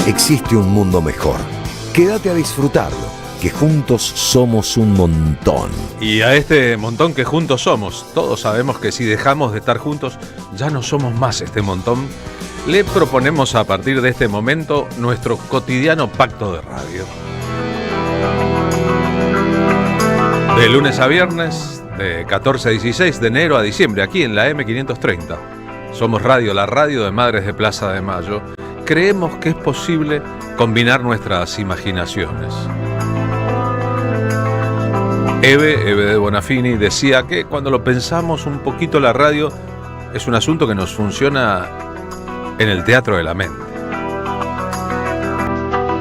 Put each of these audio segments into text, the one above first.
existe un mundo mejor. Quédate a disfrutarlo, que juntos somos un montón. Y a este montón que juntos somos, todos sabemos que si dejamos de estar juntos, ya no somos más este montón. Le proponemos a partir de este momento nuestro cotidiano pacto de radio. De lunes a viernes, de 14 a 16, de enero a diciembre, aquí en la M530. Somos Radio, la radio de Madres de Plaza de Mayo. Creemos que es posible combinar nuestras imaginaciones. Eve de Bonafini decía que cuando lo pensamos un poquito, la radio es un asunto que nos funciona en el teatro de la mente.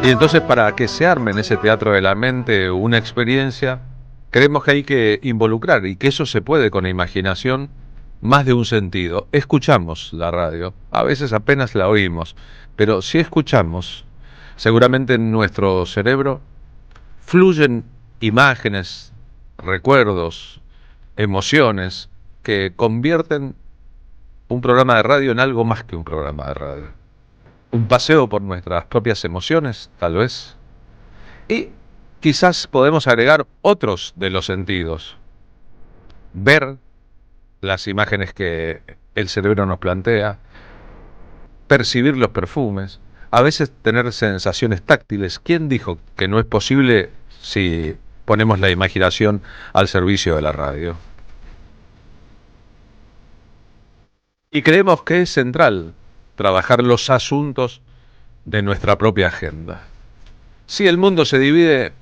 Y entonces, para que se arme en ese teatro de la mente una experiencia, creemos que hay que involucrar, y que eso se puede con la imaginación, más de un sentido. Escuchamos la radio, a veces apenas la oímos, pero si escuchamos, seguramente en nuestro cerebro fluyen imágenes, recuerdos, emociones que convierten un programa de radio en algo más que un programa de radio. Un paseo por nuestras propias emociones, tal vez. Y quizás podemos agregar otros de los sentidos. Ver las imágenes que el cerebro nos plantea, percibir los perfumes, a veces tener sensaciones táctiles. ¿Quién dijo que no es posible si ponemos la imaginación al servicio de la radio? Y creemos que es central trabajar los asuntos de nuestra propia agenda. Si el mundo se divide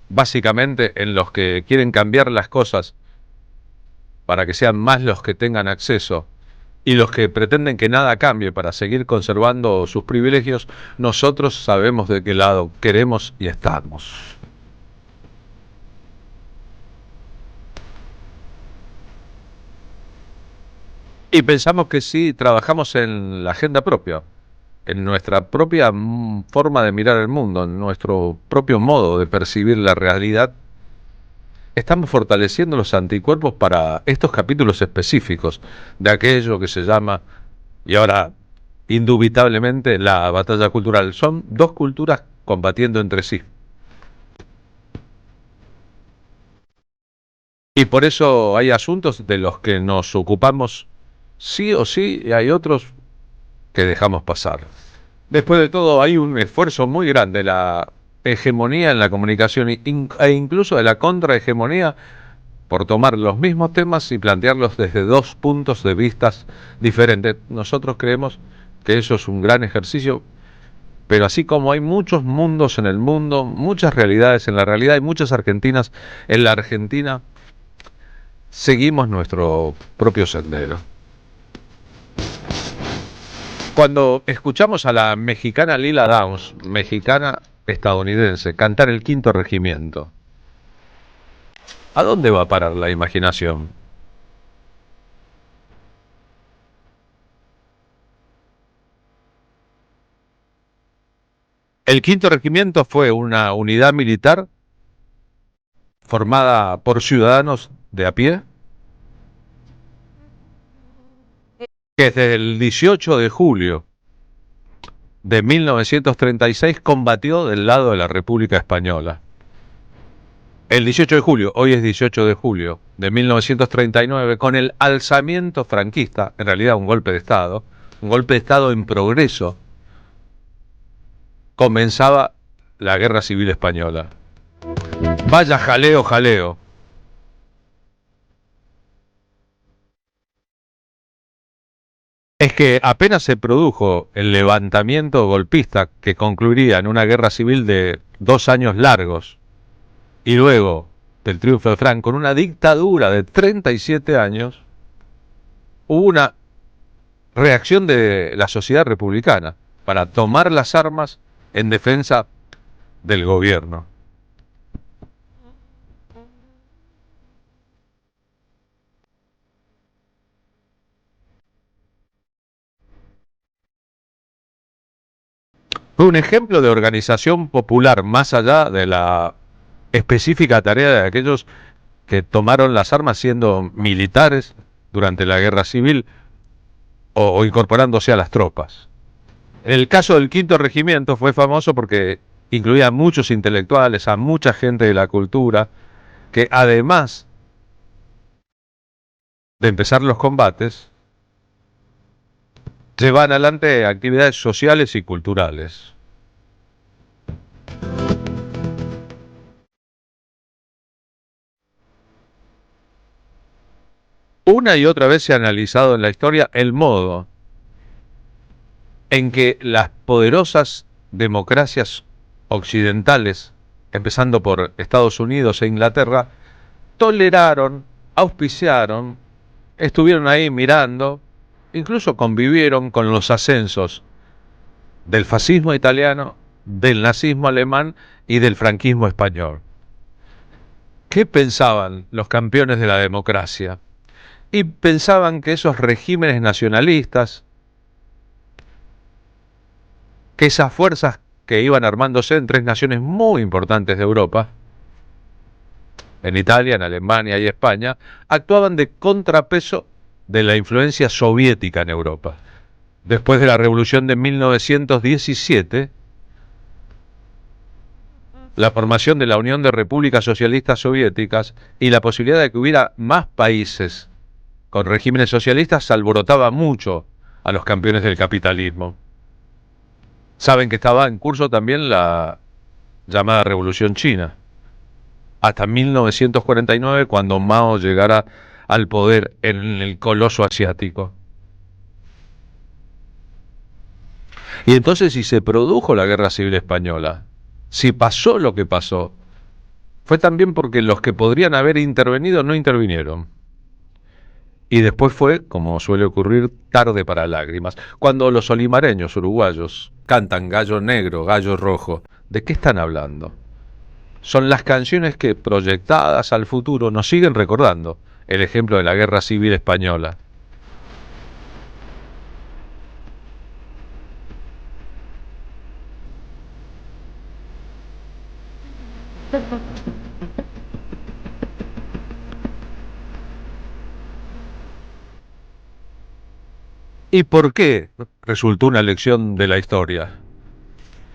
básicamente en los que quieren cambiar las cosas para que sean más los que tengan acceso y los que pretenden que nada cambie para seguir conservando sus privilegios, nosotros sabemos de qué lado queremos y estamos. Y pensamos que si trabajamos en la agenda propia, en nuestra propia forma de mirar el mundo, en nuestro propio modo de percibir la realidad, estamos fortaleciendo los anticuerpos para estos capítulos específicos de aquello que se llama, y ahora indubitablemente, la batalla cultural. Son dos culturas combatiendo entre sí. Y por eso hay asuntos de los que nos ocupamos sí o sí, y hay otros que dejamos pasar. Después de todo, hay un esfuerzo muy grande de la hegemonía en la comunicación e incluso de la contrahegemonía por tomar los mismos temas y plantearlos desde dos puntos de vista diferentes. Nosotros creemos que eso es un gran ejercicio, pero así como hay muchos mundos en el mundo, muchas realidades en la realidad y muchas Argentinas en la Argentina, seguimos nuestro propio sendero. Cuando escuchamos a la mexicana Lila Downs, mexicana estadounidense, cantar el Quinto Regimiento, ¿a dónde va a parar la imaginación? El Quinto Regimiento fue una unidad militar formada por ciudadanos de a pie, que desde el 18 de julio de 1936 combatió del lado de la República Española. El 18 de julio, hoy es 18 de julio de 1939, con el alzamiento franquista, en realidad un golpe de Estado en progreso, comenzaba la Guerra Civil Española. Vaya jaleo, jaleo. Es que apenas se produjo el levantamiento golpista que concluiría en una guerra civil de 2 años largos, y luego del triunfo de Franco, con una dictadura de 37 años, hubo una reacción de la sociedad republicana para tomar las armas en defensa del gobierno. Fue un ejemplo de organización popular, más allá de la específica tarea de aquellos que tomaron las armas siendo militares durante la guerra civil o incorporándose a las tropas. En el caso del Quinto Regimiento fue famoso porque incluía a muchos intelectuales, a mucha gente de la cultura, que además de empezar los combates, llevan adelante actividades sociales y culturales. Una y otra vez se ha analizado en la historia el modo en que las poderosas democracias occidentales, empezando por Estados Unidos e Inglaterra, toleraron, auspiciaron, estuvieron ahí mirando, incluso convivieron con los ascensos del fascismo italiano, del nazismo alemán y del franquismo español. ¿Qué pensaban los campeones de la democracia? Y pensaban que esos regímenes nacionalistas, que esas fuerzas que iban armándose en tres naciones muy importantes de Europa, en Italia, en Alemania y España, actuaban de contrapeso de la influencia soviética en Europa. Después de la revolución de 1917, la formación de la Unión de Repúblicas Socialistas Soviéticas y la posibilidad de que hubiera más países con regímenes socialistas alborotaba mucho a los campeones del capitalismo. Saben que estaba en curso también la llamada Revolución China, hasta 1949, cuando Mao llegara al poder en el coloso asiático. Y entonces, si se produjo la Guerra Civil Española, si pasó lo que pasó, fue también porque los que podrían haber intervenido no intervinieron. Y después fue, como suele ocurrir, tarde para lágrimas. Cuando los olimareños uruguayos cantan Gallo Negro, Gallo Rojo, ¿de qué están hablando? Son las canciones que, proyectadas al futuro, nos siguen recordando el ejemplo de la Guerra Civil Española. ¿Y por qué resultó una lección de la historia?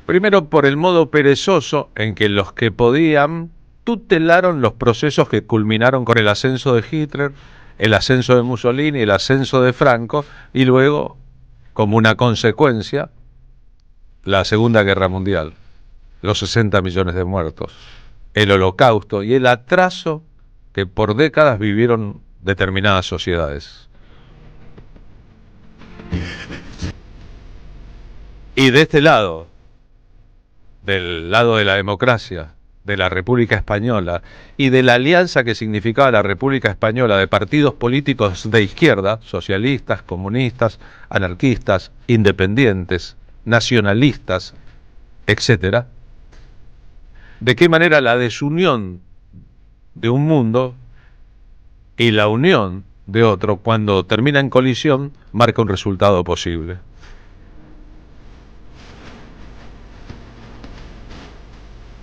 Primero, por el modo perezoso en que los que podían tutelaron los procesos que culminaron con el ascenso de Hitler, el ascenso de Mussolini, el ascenso de Franco y luego, como una consecuencia, la Segunda Guerra Mundial, los 60 millones de muertos, el Holocausto y el atraso que por décadas vivieron determinadas sociedades. Y de este lado, del lado de la democracia, de la República Española y de la alianza que significaba la República Española de partidos políticos de izquierda, socialistas, comunistas, anarquistas, independientes, nacionalistas, etc. ¿De qué manera la desunión de un mundo y la unión de otro, cuando termina en colisión, marca un resultado posible?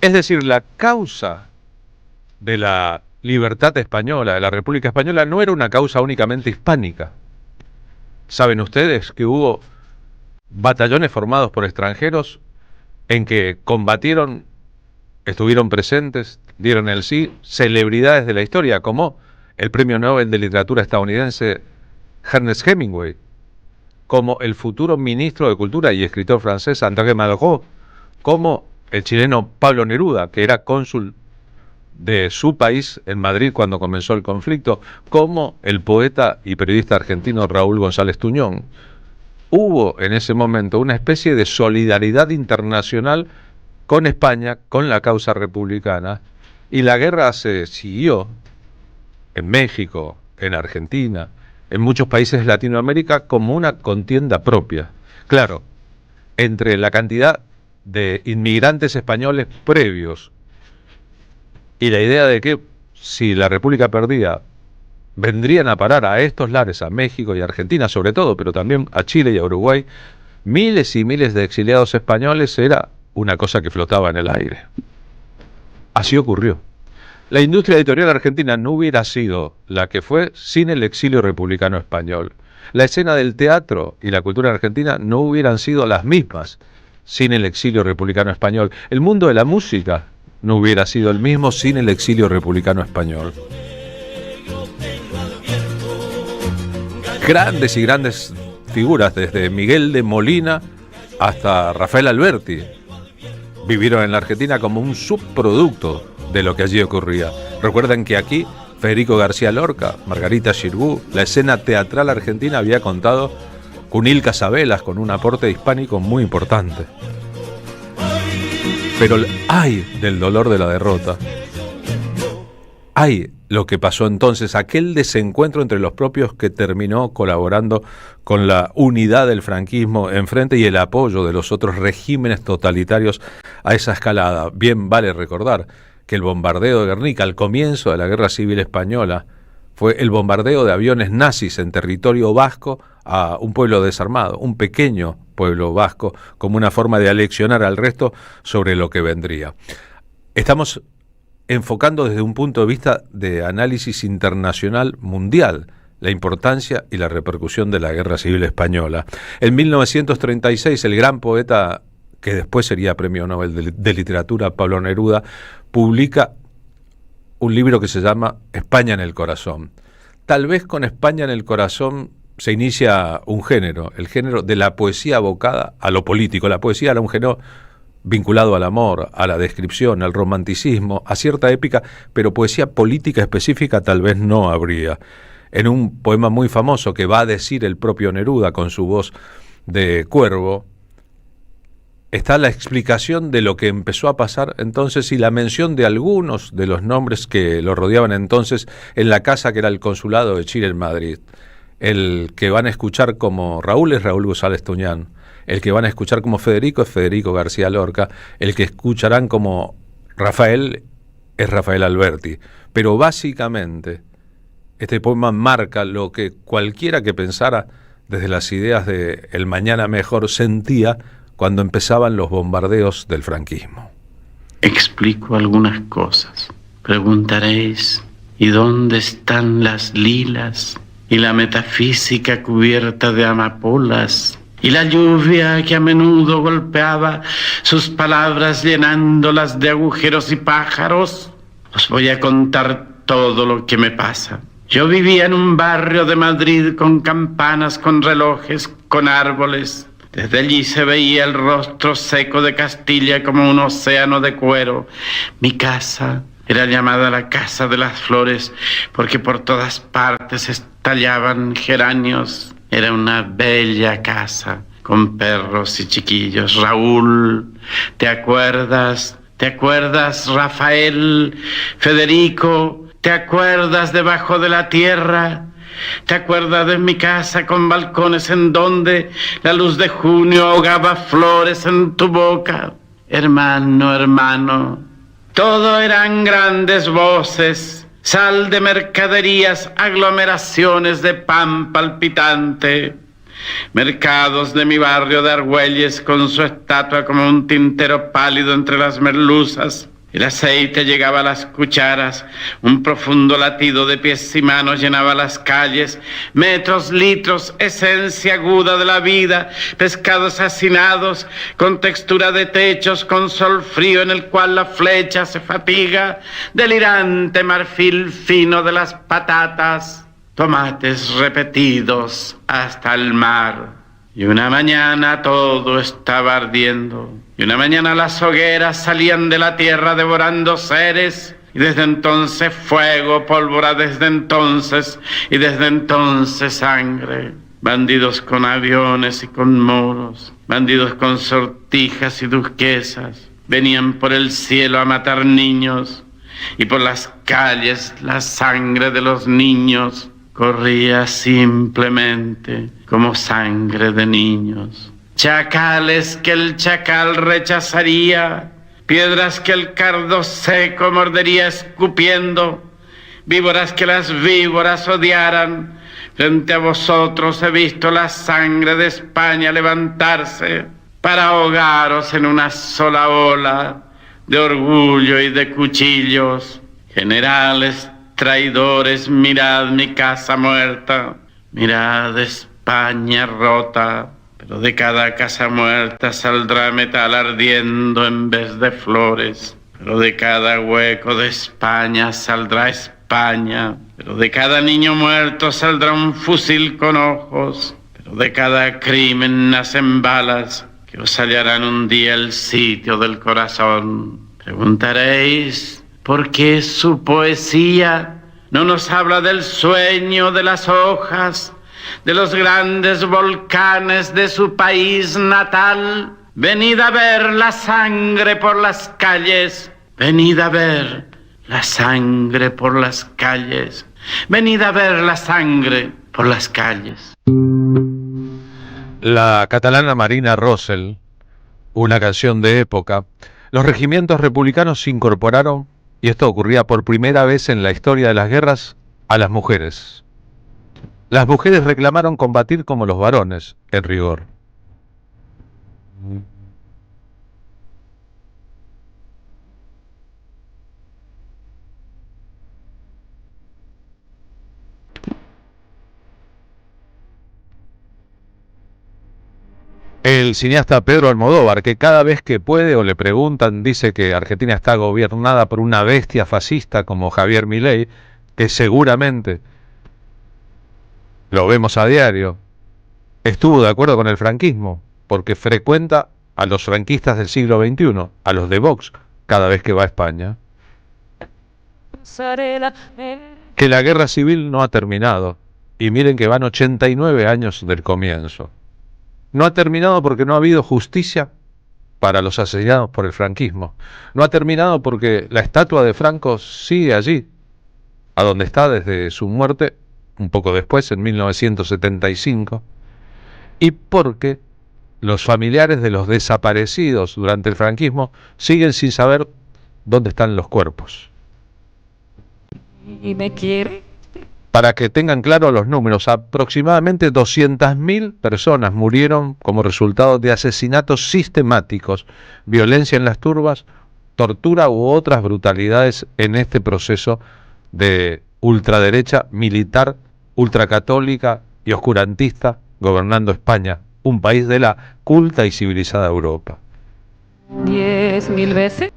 Es decir, la causa de la libertad española, de la República Española, no era una causa únicamente hispánica. ¿Saben ustedes que hubo batallones formados por extranjeros en que combatieron, estuvieron presentes, dieron el sí, celebridades de la historia, como el Premio Nobel de Literatura estadounidense Ernest Hemingway, como el futuro ministro de Cultura y escritor francés André Malraux, como el chileno Pablo Neruda, que era cónsul de su país en Madrid cuando comenzó el conflicto, como el poeta y periodista argentino Raúl González Tuñón. Hubo en ese momento una especie de solidaridad internacional con España, con la causa republicana, y la guerra se siguió en México, en Argentina, en muchos países de Latinoamérica como una contienda propia. Claro, entre la cantidad de inmigrantes españoles previos y la idea de que si la República perdía, vendrían a parar a estos lares, a México y Argentina sobre todo, pero también a Chile y a Uruguay, miles y miles de exiliados españoles, era una cosa que flotaba en el aire. Así ocurrió. La industria editorial argentina no hubiera sido la que fue sin el exilio republicano español. La escena del teatro y la cultura argentina no hubieran sido las mismas sin el exilio republicano español. El mundo de la música no hubiera sido el mismo sin el exilio republicano español. Grandes y grandes figuras, desde Miguel de Molina hasta Rafael Alberti, vivieron en la Argentina como un subproducto de lo que allí ocurría. Recuerden que aquí Federico García Lorca, Margarita Xirgu, la escena teatral argentina había contado con Ilka Sabelas, con un aporte hispánico muy importante. Pero ay del dolor de la derrota. Ay lo que pasó entonces, aquel desencuentro entre los propios que terminó colaborando con la unidad del franquismo enfrente y el apoyo de los otros regímenes totalitarios a esa escalada. Bien vale recordar que el bombardeo de Guernica al comienzo de la Guerra Civil Española fue el bombardeo de aviones nazis en territorio vasco a un pueblo desarmado, un pequeño pueblo vasco, como una forma de aleccionar al resto sobre lo que vendría. Estamos enfocando desde un punto de vista de análisis internacional mundial la importancia y la repercusión de la Guerra Civil Española. En 1936, el gran poeta, que después sería Premio Nobel de Literatura, Pablo Neruda, publica un libro que se llama España en el corazón. Tal vez con España en el corazón se inicia un género, el género de la poesía abocada a lo político. La poesía era un género vinculado al amor, a la descripción, al romanticismo, a cierta épica, pero poesía política específica tal vez no habría. En un poema muy famoso que va a decir el propio Neruda con su voz de cuervo, está la explicación de lo que empezó a pasar entonces y la mención de algunos de los nombres que lo rodeaban entonces en la casa que era el consulado de Chile en Madrid. El que van a escuchar como Raúl es Raúl González Tuñán, el que van a escuchar como Federico es Federico García Lorca, el que escucharán como Rafael es Rafael Alberti. Pero básicamente este poema marca lo que cualquiera que pensara desde las ideas de El Mañana Mejor sentía cuando empezaban los bombardeos del franquismo. Explico algunas cosas. Preguntaréis, ¿y dónde están las lilas? Y la metafísica cubierta de amapolas, y la lluvia que a menudo golpeaba sus palabras llenándolas de agujeros y pájaros. Os voy a contar todo lo que me pasa. Yo vivía en un barrio de Madrid con campanas, con relojes, con árboles. Desde allí se veía el rostro seco de Castilla como un océano de cuero. Mi casa era llamada la Casa de las Flores porque por todas partes estallaban geranios. Era una bella casa con perros y chiquillos. Raúl, ¿te acuerdas? ¿Te acuerdas, Rafael? Federico, ¿te acuerdas debajo de la tierra? ¿Te acuerdas de mi casa con balcones en donde la luz de junio ahogaba flores en tu boca? Hermano, hermano, todo eran grandes voces, sal de mercaderías, aglomeraciones de pan palpitante. Mercados de mi barrio de Argüelles con su estatua como un tintero pálido entre las merluzas. El aceite llegaba a las cucharas, un profundo latido de pies y manos llenaba las calles, metros, litros, esencia aguda de la vida, pescados hacinados, con textura de techos, con sol frío en el cual la flecha se fatiga, delirante marfil fino de las patatas, tomates repetidos hasta el mar. Y una mañana todo estaba ardiendo. Y una mañana las hogueras salían de la tierra devorando seres. Y desde entonces fuego, pólvora desde entonces. Y desde entonces sangre. Bandidos con aviones y con moros. Bandidos con sortijas y duquesas. Venían por el cielo a matar niños. Y por las calles la sangre de los niños corría simplemente como sangre de niños. Chacales que el chacal rechazaría, piedras que el cardo seco mordería escupiendo, víboras que las víboras odiaran. Frente a vosotros he visto la sangre de España levantarse para ahogaros en una sola ola de orgullo y de cuchillos. Generales traidores, mirad mi casa muerta, mirad España España rota, pero de cada casa muerta saldrá metal ardiendo en vez de flores. Pero de cada hueco de España saldrá España. Pero de cada niño muerto saldrá un fusil con ojos. Pero de cada crimen nacen balas que os hallarán un día el sitio del corazón. Preguntaréis, ¿por qué su poesía no nos habla del sueño de las hojas, de los grandes volcanes de su país natal? Venid a ver la sangre por las calles, venid a ver la sangre por las calles, venid a ver la sangre por las calles. La catalana Marina Rosell, una canción de época. Los regimientos republicanos incorporaron, y esto ocurría por primera vez en la historia de las guerras, a las mujeres. Las mujeres reclamaron combatir como los varones, en rigor. El cineasta Pedro Almodóvar, que cada vez que puede o le preguntan, dice que Argentina está gobernada por una bestia fascista como Javier Milei, que seguramente, lo vemos a diario, estuvo de acuerdo con el franquismo, porque frecuenta a los franquistas del siglo XXI, a los de Vox, cada vez que va a España. Que la guerra civil no ha terminado, y miren que van 89 años del comienzo. No ha terminado porque no ha habido justicia para los asesinados por el franquismo. No ha terminado porque la estatua de Franco sigue allí, a donde está desde su muerte, un poco después, en 1975, y porque los familiares de los desaparecidos durante el franquismo siguen sin saber dónde están los cuerpos. ¿Y me quiere? Para que tengan claro los números, aproximadamente 200.000 personas murieron como resultado de asesinatos sistemáticos, violencia en las turbas, tortura u otras brutalidades en este proceso de ultraderecha militar, ultracatólica y oscurantista gobernando España, un país de la culta y civilizada Europa. 10.000 veces.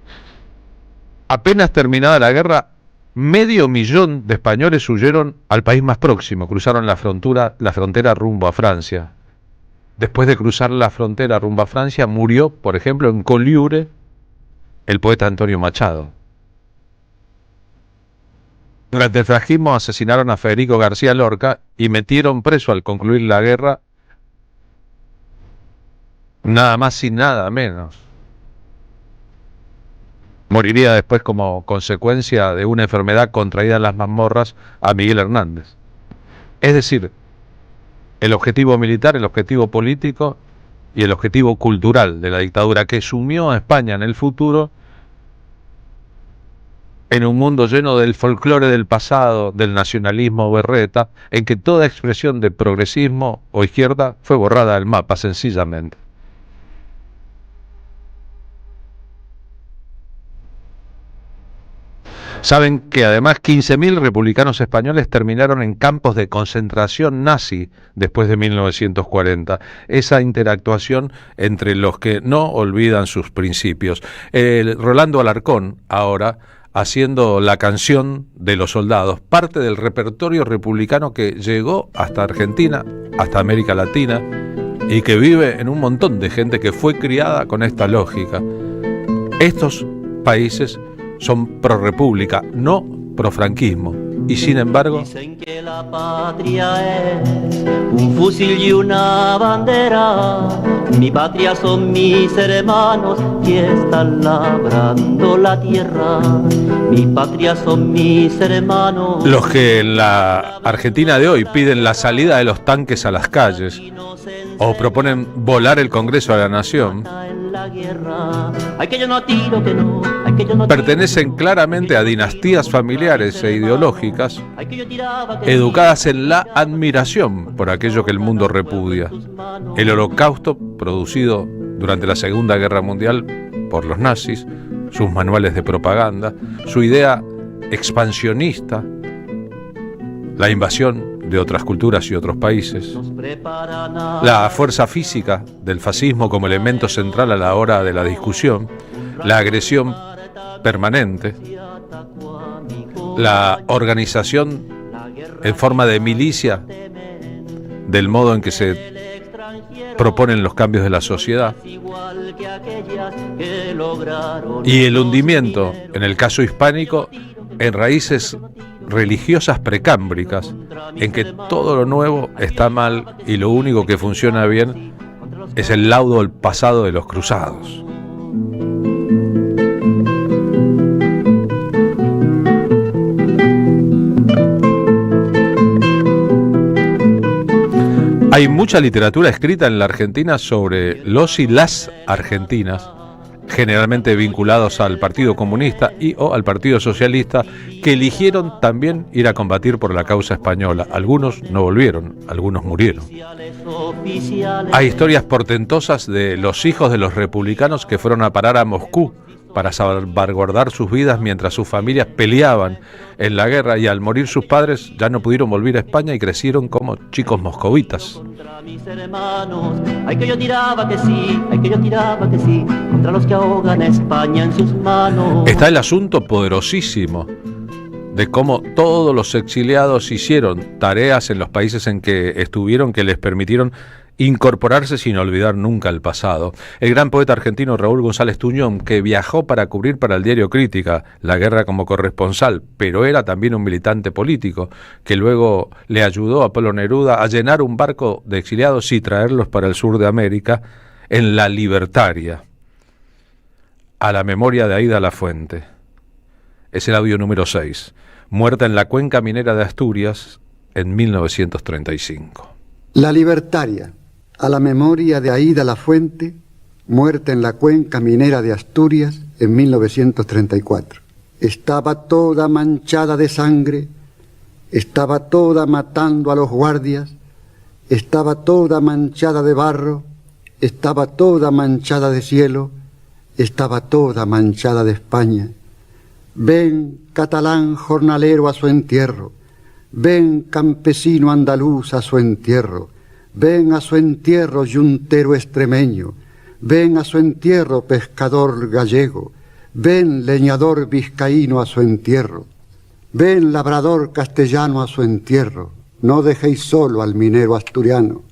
Apenas terminada la guerra, 500.000 de españoles huyeron al país más próximo, cruzaron la frontera rumbo a Francia. Después de cruzar la frontera rumbo a Francia, murió, por ejemplo, en Collioure, el poeta Antonio Machado. Durante el franquismo asesinaron a Federico García Lorca y metieron preso al concluir la guerra, nada más y nada menos. Moriría después como consecuencia de una enfermedad contraída en las mazmorras a Miguel Hernández. Es decir, el objetivo militar, el objetivo político y el objetivo cultural de la dictadura que sumió a España en el futuro en un mundo lleno del folclore del pasado, del nacionalismo berreta, en que toda expresión de progresismo o izquierda fue borrada del mapa sencillamente. Saben que además 15.000 republicanos españoles terminaron en campos de concentración nazi después de 1940. Esa interactuación entre los que no olvidan sus principios. Rolando Alarcón, ahora, haciendo la canción de los soldados, parte del repertorio republicano que llegó hasta Argentina, hasta América Latina, y que vive en un montón de gente que fue criada con esta lógica. Estos países son pro república, no pro franquismo, y sin embargo dicen que la patria es un fusil y una bandera. Mi patria son mis hermanos que están labrando la tierra. Mi patria son mis hermanos. Los que en la Argentina de hoy piden la salida de los tanques a las calles o proponen volar el Congreso de la Nación pertenecen claramente a dinastías familiares e ideológicas educadas en la admiración por aquello que el mundo repudia. El Holocausto, producido durante la Segunda Guerra Mundial por los nazis, sus manuales de propaganda, su idea expansionista, la invasión de otras culturas y otros países, la fuerza física del fascismo como elemento central a la hora de la discusión, la agresión permanente, la organización en forma de milicia del modo en que se proponen los cambios de la sociedad, y el hundimiento, en el caso hispánico, en raíces religiosas precámbricas, en que todo lo nuevo está mal y lo único que funciona bien es el laudo del pasado de los cruzados. Hay mucha literatura escrita en la Argentina sobre los y las argentinas, generalmente vinculados al Partido Comunista y o al Partido Socialista, que eligieron también ir a combatir por la causa española. Algunos no volvieron, algunos murieron. Hay historias portentosas de los hijos de los republicanos que fueron a parar a Moscú para salvaguardar sus vidas mientras sus familias peleaban en la guerra, y al morir sus padres ya no pudieron volver a España y crecieron como chicos moscovitas. Ay que yo tiraba que sí, contra los que ahogan a España en sus manos. Está el asunto poderosísimo de cómo todos los exiliados hicieron tareas en los países en que estuvieron que les permitieron incorporarse sin olvidar nunca el pasado. El gran poeta argentino Raúl González Tuñón, que viajó para cubrir para el diario Crítica la guerra como corresponsal, pero era también un militante político, que luego le ayudó a Pablo Neruda a llenar un barco de exiliados y traerlos para el sur de América, en La Libertaria, a la memoria de Aída Lafuente. Es el audio número 6, muerta en la cuenca minera de Asturias en 1935. La Libertaria, a la memoria de Aída Lafuente, muerta en la cuenca minera de Asturias en 1934. Estaba toda manchada de sangre, estaba toda matando a los guardias, estaba toda manchada de barro, estaba toda manchada de cielo, estaba toda manchada de España. Ven, catalán jornalero, a su entierro, ven, campesino andaluz, a su entierro, ven a su entierro, yuntero extremeño, ven a su entierro, pescador gallego, ven, leñador vizcaíno, a su entierro, ven, labrador castellano, a su entierro, no dejéis solo al minero asturiano,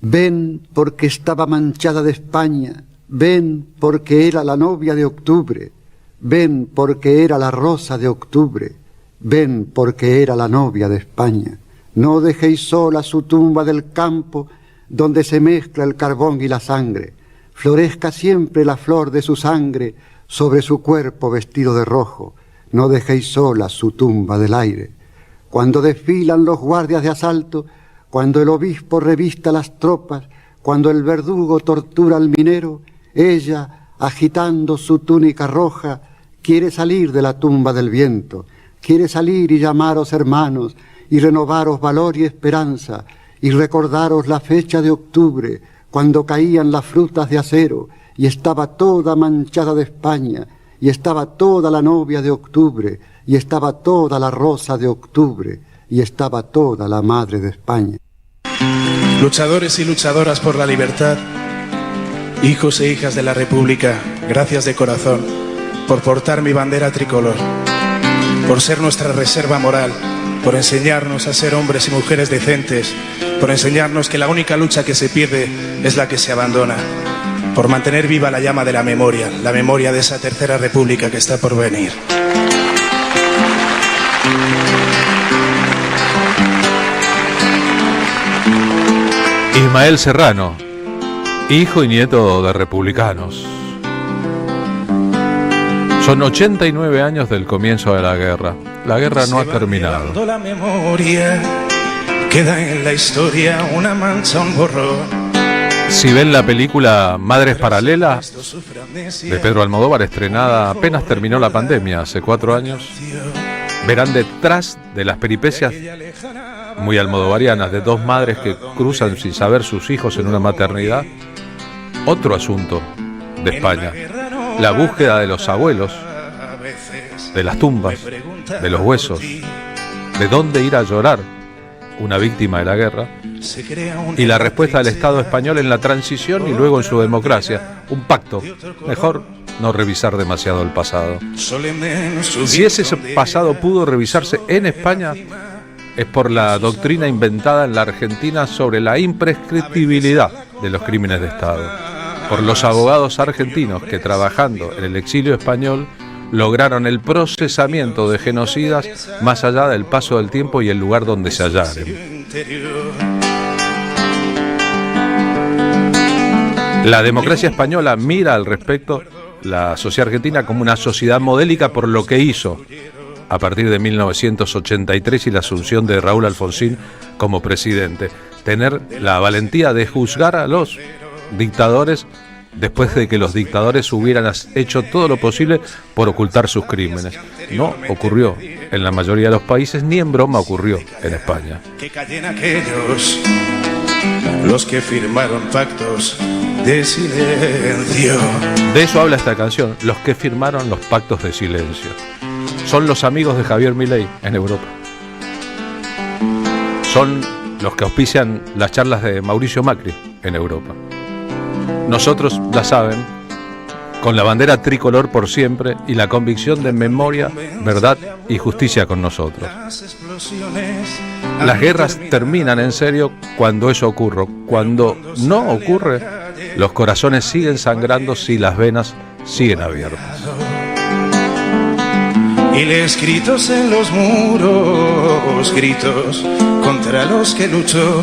ven porque estaba manchada de España, ven porque era la novia de octubre, ven porque era la rosa de octubre, ven porque era la novia de España. No dejéis sola su tumba del campo, donde se mezcla el carbón y la sangre. Florezca siempre la flor de su sangre sobre su cuerpo vestido de rojo. No dejéis sola su tumba del aire. Cuando desfilan los guardias de asalto, cuando el obispo revista las tropas, cuando el verdugo tortura al minero, ella, agitando su túnica roja, quiere salir de la tumba del viento, quiere salir y llamaros hermanos, y renovaros valor y esperanza, y recordaros la fecha de octubre, cuando caían las frutas de acero, y estaba toda manchada de España, y estaba toda la novia de octubre, y estaba toda la rosa de octubre, y estaba toda la madre de España. Luchadores y luchadoras por la libertad, hijos e hijas de la República, gracias de corazón por portar mi bandera tricolor, por ser nuestra reserva moral, por enseñarnos a ser hombres y mujeres decentes, por enseñarnos que la única lucha que se pierde es la que se abandona, por mantener viva la llama de la memoria de esa tercera república que está por venir. Ismael Serrano, hijo y nieto de republicanos. Son 89 años del comienzo de la guerra. La guerra no ha terminado. La memoria queda en la historia una mancha, un borrón. Si ven la película Madres Paralelas de Pedro Almodóvar, estrenada apenas terminó la pandemia, hace 4 años, verán detrás de las peripecias muy almodovarianas de dos madres que cruzan sin saber sus hijos en una maternidad, otro asunto de España: la búsqueda de los abuelos, de las tumbas, de los huesos, de dónde ir a llorar una víctima de la guerra, y la respuesta del Estado español en la transición y luego en su democracia. Un pacto. Mejor no revisar demasiado el pasado. Si ese pasado pudo revisarse en España, es por la doctrina inventada en la Argentina sobre la imprescriptibilidad de los crímenes de Estado, por los abogados argentinos que, trabajando en el exilio español, lograron el procesamiento de genocidas más allá del paso del tiempo y el lugar donde se hallaren. La democracia española mira al respecto la sociedad argentina como una sociedad modélica por lo que hizo a partir de 1983 y la asunción de Raúl Alfonsín como presidente. Tener la valentía de juzgar a los dictadores después de que los dictadores hubieran hecho todo lo posible por ocultar sus crímenes. No ocurrió en la mayoría de los países, ni en broma ocurrió en España. Que callen aquellos, los que firmaron pactos de silencio. De eso habla esta canción, los que firmaron los pactos de silencio. Son los amigos de Javier Milei en Europa. Son los que auspician las charlas de Mauricio Macri en Europa. Nosotros, ya saben, con la bandera tricolor por siempre y la convicción de memoria, verdad y justicia con nosotros. Las guerras terminan en serio cuando eso ocurre. Cuando no ocurre, los corazones siguen sangrando si las venas siguen abiertas. Y escritos en los muros, gritos contra los que luchó.